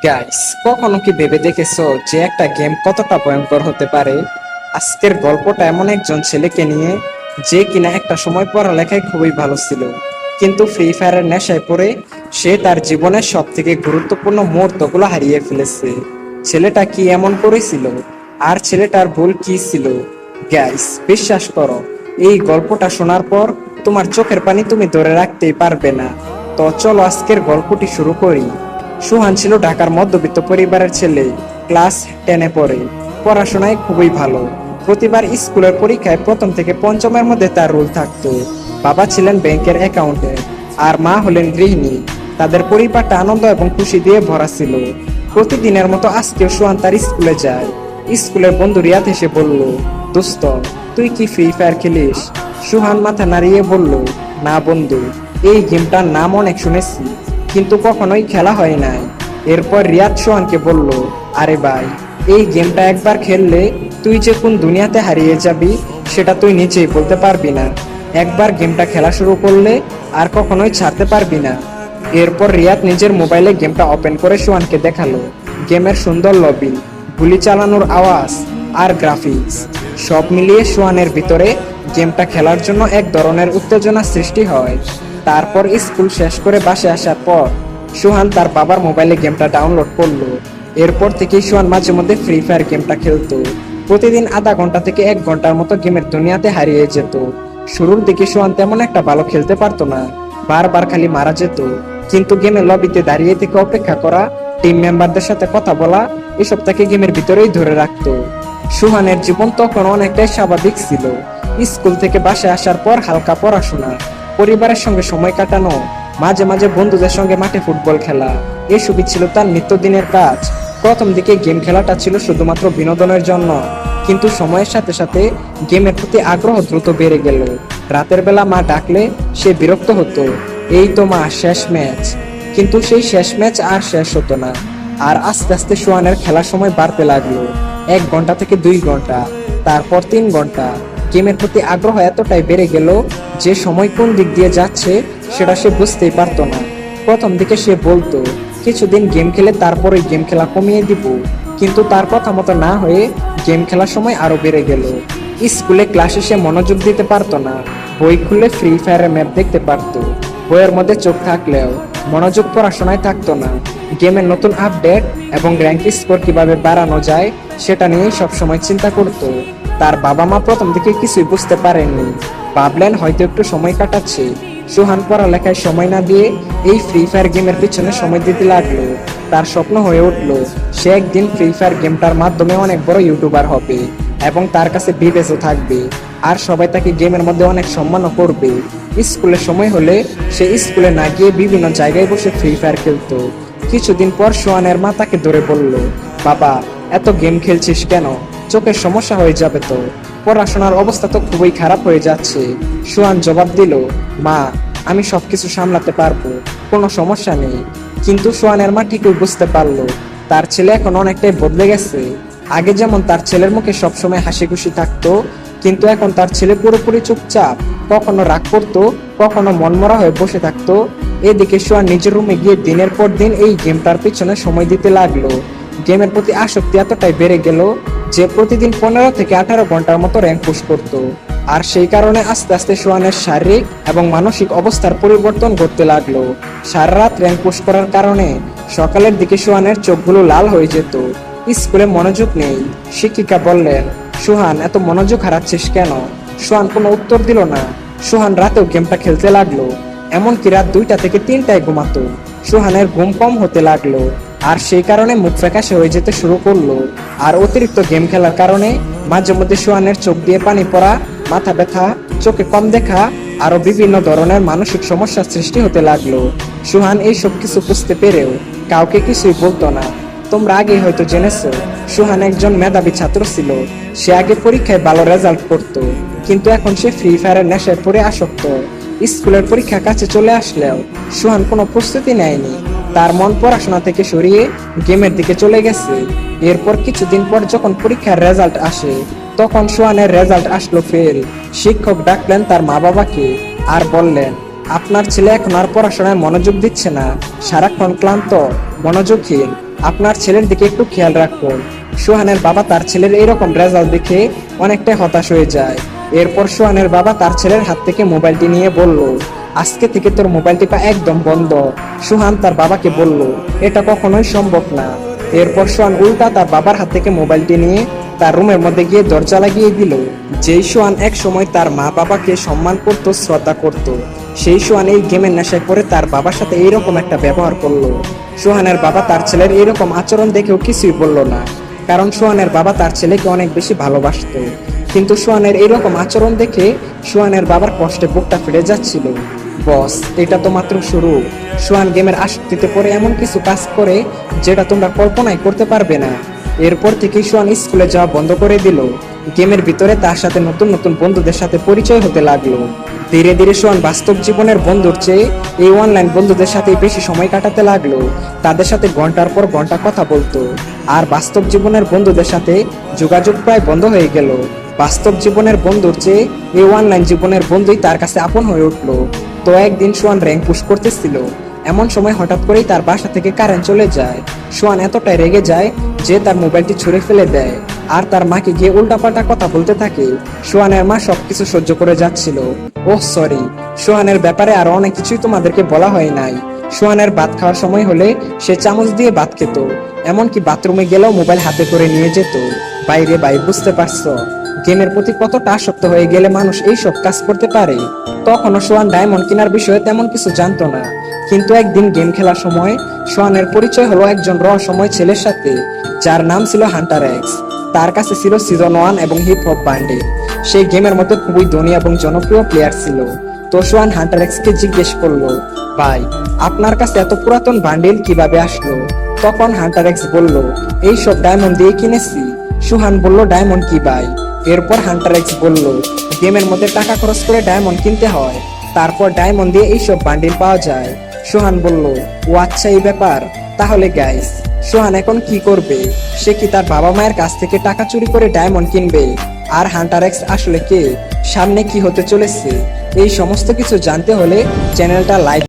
Guys, কখনো কি ভেবে দেখেছো যে একটা গেম কতটা ভয়ঙ্কর হতে পারে? আজকের গল্পটা এমন একজন ছেলেকে নিয়ে, যে কিনা একটা সময় পড়ালেখায় খুবই ভালো ছিল, কিন্তু ফ্রি ফায়ারের নেশায় পড়ে সে তার জীবনের সব থেকে গুরুত্বপূর্ণ মুহূর্তগুলো হারিয়ে ফেলেছে। ছেলেটা কি এমন করেছিল, আর ছেলেটার ভুল কি ছিল? গাইস, বিশ্বাস করো, এই গল্পটা শোনার পর তোমার চোখের পানি তুমি ধরে রাখতেই পারবে না। তো চলো আজকের গল্পটি শুরু করি। সুহান ছিল ঢাকার মধ্যবিত্ত পরিবারের ছেলে। ক্লাস 10-এ পড়ে। পড়াশোনায় খুবই ভালো। প্রতিবার স্কুলের পরীক্ষায় প্রথম থেকে পঞ্চমের মধ্যে তার রোল থাকতো। বাবা ছিলেন ব্যাংকের অ্যাকাউন্টেন্ট, আর মা হলেন গৃহিণী। তাদের পরিবারটা আনন্দ এবং খুশি দিয়ে ভরা ছিল। প্রতিদিনের মতো আজকেও সুহান তার স্কুলে যায়। স্কুলের বন্ধু রিয়াদ এসে বলল, দোস্ত, তুই কি ফ্রি ফায়ার খেলিস? সুহান মাথা নাড়িয়ে বলল, না বন্ধু, এই গেমটার নাম অনেক শুনেছি, কিন্তু কখনোই খেলা হয় নাই। এরপর রিয়াদ সোহানকে বলল, আরে ভাই, এই গেমটা একবার খেললে তুই যে কোন দুনিয়াতে হারিয়ে যাবি সেটা তুই নিজেই বলতে পারবি না। একবার গেমটা খেলা শুরু করলে আর কখনোই ছাড়তে পারবি না। এরপর রিয়াদ নিজের মোবাইলে গেমটা ওপেন করে সোহানকে দেখালো। গেমের সুন্দর লবি, গুলি চালানোর আওয়াজ আর গ্রাফিক্স সব মিলিয়ে সোহানের ভিতরে গেমটা খেলার জন্য এক ধরনের উত্তেজনা সৃষ্টি হয়। তারপর স্কুল শেষ করে বাসে আসার পর সুহান তার বাবার মোবাইলে গেমটা ডাউনলোড করলো। এরপর থেকেই সুহান মাঝে মধ্যে ফ্রি ফায়ার গেমটা খেলতো। প্রতিদিন আধা ঘন্টা থেকে 1 ঘন্টার মতো গেমের দুনিয়াতে হারিয়ে যেত। শুরুর দিকে সুহান তেমন একটা ভালো খেলতে পারতো না, বারবার খালি মারা যেত। কিন্তু গেমের লবিতে দাঁড়িয়ে থেকে অপেক্ষা করা, টিম মেম্বারদের সাথে কথা বলা, এসব তাকে গেমের ভিতরেই ধরে রাখতো। সুহানের জীবন তখন অনেকটাই স্বাভাবিক ছিল। স্কুল থেকে বাসায় আসার পর হালকা পড়াশোনা, পরিবারের সঙ্গে সময় কাটানো, মাঝে মাঝে বন্ধুদের সঙ্গে মাঠে ফুটবল খেলা, এসবই ছিল তার নিত্যদিনের কাজ। প্রথম দিকে গেম খেলাটা ছিল শুধুমাত্র বিনোদনের জন্য, কিন্তু সময়ের সাথে সাথে গেমের প্রতি আগ্রহ দ্রুত বেড়ে গেল। রাতের বেলা মা ডাকলে সে বিরক্ত হতো, এই তো মা, শেষ ম্যাচ। কিন্তু সেই শেষ ম্যাচ আর শেষ হতো না। আর আস্তে আস্তে সোহানের খেলার সময় বাড়তে লাগলো। 1 ঘন্টা থেকে 2 ঘন্টা, তারপর 3 ঘন্টা। গেমের প্রতি আগ্রহ এতটাই বেড়ে গেল যে সময় কোন দিক দিয়ে যাচ্ছে সেটা সে বুঝতেই পারতো না। প্রথম দিকে সে বলতো কিছুদিন গেম খেলে তারপরে গেম খেলা কমিয়ে দিব, কিন্তু তার কথা মতো না হয়ে গেম খেলার সময় আরো বেড়ে গেল। স্কুলে ক্লাসে সে মনোযোগ দিতে পারতো না। বই খুলে ফ্রি ফায়ারের ম্যাপ দেখতে পারতো, বইয়ের মধ্যে চোখ থাকলেও মনোযোগ পড়াশোনায় থাকতো না। গেমের নতুন আপডেট এবং র্যাঙ্ক স্কোর কিভাবে বাড়ানো যায় সেটা নিয়েই সবসময় চিন্তা করতো। তার বাবা মা প্রথম দিকে কিছুই বুঝতে পারেননি, ভাবলেন হয়তো একটু সময় কাটাচ্ছে। সুহান পড়ালেখায় সময় না দিয়ে এই ফ্রি ফায়ার গেমের পিছনে সময় দিতে লাগলো। তার স্বপ্ন হয়ে উঠলো সে একদিন ফ্রি ফায়ার গেমটার মাধ্যমে অনেক বড় ইউটিউবার হবে এবং তার কাছে বিবেচও থাকবে, আর সবাই তাকে গেমের মধ্যে অনেক সম্মানও করবে। স্কুলের সময় হলে সে স্কুলে না গিয়ে বিভিন্ন জায়গায় বসে ফ্রি ফায়ার খেলতো। কিছুদিন পর সোহানের মা তাকে ধরে বলল, বাবা, এত গেম খেলছিস কেন? চোখের সমস্যা হয়ে যাবে তো, পড়াশোনার অবস্থা তো খুবই খারাপ হয়ে যাচ্ছে। সোহান জবাব দিল, মা, আমি সবকিছু সামলাতে পারবো, কোনো সমস্যা নেই। কিন্তু সোহানের মা ঠিকই বুঝতে পারলো তার ছেলে এখন অনেকটাই বদলে গেছে। আগে যেমন তার ছেলের মুখে সবসময় হাসি খুশি থাকতো, কিন্তু এখন তার ছেলে পুরোপুরি চুপচাপ, কখনো রাগ করতো, কখনো মনমরা হয়ে বসে থাকতো। এদিকে সোহান নিজের রুমে গিয়ে দিনের পর দিন এই গেমটার পিছনে সময় দিতে লাগলো। গেমের প্রতি আসক্তি এতটাই বেড়ে গেল যে প্রতিদিন 15 থেকে 18 ঘন্টার মতো র্যাঙ্ক পুশ করত। আর সেই কারণে আস্তে আস্তে সোহানের শারীরিক এবং মানসিক অবস্থার পরিবর্তন ঘটতে লাগলো। সারা রাত র্যাঙ্ক পুশ করার কারণে সকালের দিকে সোহানের চোখগুলো লাল হয়ে যেত। স্কুলে মনোযোগ নেই। শিক্ষিকা বললেন, সোহান, এত মনোযোগ হারাচ্ছিস কেন? সোহান কোনো উত্তর দিল না। সোহান রাতেও গেমটা খেলতে লাগলো, এমনকি রাত 2টা থেকে 3টায় ঘুমাতো। সোহানের ঘুম কম হতে লাগলো, আর সেই কারণে মুখ ফ্যাকাশে হয়ে যেতে শুরু করলো। আর অতিরিক্ত গেম খেলার কারণে মাঝে মধ্যে সোহানের চোখ দিয়ে পানি পড়া, মাথা ব্যথা, চোখে কম দেখা, আরো বিভিন্ন ধরনের মানসিক সমস্যার সৃষ্টি হতে লাগলো। সোহান এই সব কিছু বুঝতে পেরেও কাউকে কিছুই বলতো না। তোমরা আগেই হয়তো জেনেছো, সোহান একজন মেধাবী ছাত্র ছিল। সে আগে পরীক্ষায় ভালো রেজাল্ট করতো, কিন্তু এখন সে ফ্রি ফায়ারের নেশায় পড়ে আসক্ত। স্কুলের পরীক্ষা কাছে চলে আসলেও সোহান কোনো প্রস্তুতি নেয়নি। তার মন পড়াশোনা থেকে সরিয়ে গেমের দিকে চলে গেছে। এরপর কিছুদিন পর যখন পরীক্ষার রেজাল্ট আসে, তখন সোহানের রেজাল্ট আসলো ফেল। শিক্ষক ডাকলেন তার মা বাবাকে আর বললেন, আপনার ছেলে এখন আর পড়াশোনায় মনোযোগ দিচ্ছে না, সারাক্ষণ ক্লান্ত, মনোযোগহীন। আপনার ছেলের দিকে একটু খেয়াল রাখুন। সোহানের বাবা তার ছেলের এরকম রেজাল্ট দেখে অনেকটাই হতাশ হয়ে যায়। এরপর সোহানের বাবা তার ছেলের হাত থেকে মোবাইলটি নিয়ে বলল, আজকে থেকে তোর মোবাইল টিপা একদম বন্ধ। সোহান তার বাবাকে বলল, এটা কখনোই সম্ভব না। এরপর সোহান উল্টা তার বাবার হাত থেকে মোবাইলটি নিয়ে তার রুমের মধ্যে গিয়ে দরজা লাগিয়ে দিল। যেই সোহান এক সময় তার মা বাবাকে সম্মান করত, শ্রদ্ধা করত, সেই সোহান এই গেমের নেশায় পড়ে তার বাবার সাথে এইরকম একটা ব্যবহার করলো। সোহানের বাবা তার ছেলের এইরকম আচরণ দেখেও কিছুই বলল না, কারণ সোহানের বাবা তার ছেলেকে অনেক বেশি ভালোবাসতো। কিন্তু সোহানের এইরকম আচরণ দেখে সোহানের বাবার কষ্টে বুকটা ফেটে যাচ্ছিল। বস, এটা তো মাত্র শুরু। সোহান গেমের আসক্তিতে পড়ে এমন কিছু কাজ করে যেটা তোমরা কল্পনাই করতে পারবে না। এরপর থেকেই সোহান স্কুলে যাওয়া বন্ধ করে দিল। গেমের ভিতরে তার সাথে নতুন নতুন বন্ধুদের সাথে পরিচয় হতে লাগলো। ধীরে ধীরে সোহান বাস্তব জীবনের বন্ধুর চেয়ে এই অনলাইন বন্ধুদের সাথে বেশি সময় কাটাতে লাগলো। তাদের সাথে ঘন্টার পর ঘন্টা কথা বলতো, আর বাস্তব জীবনের বন্ধুদের সাথে যোগাযোগ প্রায় বন্ধ হয়ে গেল। বাস্তব জীবনের বন্ধুর চেয়ে এই অনলাইন জীবনের বন্ধুই তার কাছে আপন হয়ে উঠলো। তো একদিন সোহান র্যাঙ্ক পুশ করতেছিল, এমন সময় হঠাৎ করেই তার বাসা থেকে কারেন্ট চলে যায়। সোহান এতটাই রেগে যায় যে তার মোবাইলটি ছুঁড়ে ফেলে দেয়, আর তার মাকে গিয়ে উল্টাপাল্টা কথা বলতে থাকে। সোহানের মা সবকিছু সহ্য করে যাচ্ছিল। ওহ সরি, সোহানের ব্যাপারে আরো অনেক কিছুই তোমাদেরকে বলা হয় নাই। সোহানের ভাত খাওয়ার সময় হলে সে চামচ দিয়ে ভাত খেত, এমনকি বাথরুমে গেলেও মোবাইল হাতে করে নিয়ে যেত। বাইরে ভাই, বুঝতে পারছো গেমের প্রতি কতটা আসক্ত হয়ে গেলে মানুষ এইসব কাজ করতে পারে। তখনও সোহান ডায়মন্ড কেনার বিষয়ে তেমন কিছু জানতো না, কিন্তু একদিন গেম খেলার সময় সোহানের পরিচয় হলো একজন রহস্যময় ছেলের সাথে, যার নাম ছিল হান্টার এক্স। তার কাছে ছিল সিজন 1 এবং হিপ হপ বান্ডেল। সেই গেমের মধ্যে খুবই ধনী এবং জনপ্রিয় প্লেয়ার ছিল। তো সোহান হান্টার এক্স কে জিজ্ঞেস করলো, ভাই, আপনার কাছে এত পুরাতন বান্ডেল কিভাবে আসলো? তখন হান্টার এক্স বলল, এইসব ডায়মন্ড দিয়ে কিনেছি। সোহান বলল, ডায়মন্ড কি ভাই? এরপর হান্টার এক্স বলল, গেমের মধ্যে টাকা খরচ করে ডায়মন্ড কিনতে হয়, তারপর ডায়মন্ড দিয়ে এইসব বান্ডিল পাওয়া যায়। সোহান বলল, ও আচ্ছা, এই ব্যাপার। তাহলে গাইস, সোহান এখন কি করবে? সে কি তার বাবা মায়ের কাছ থেকে টাকা চুরি করে ডায়মন্ড কিনবে? আর হান্টার এক্স আসলে কে? সামনে কি হতে চলেছে? এই সমস্ত কিছু জানতে হলে চ্যানেলটা লাইক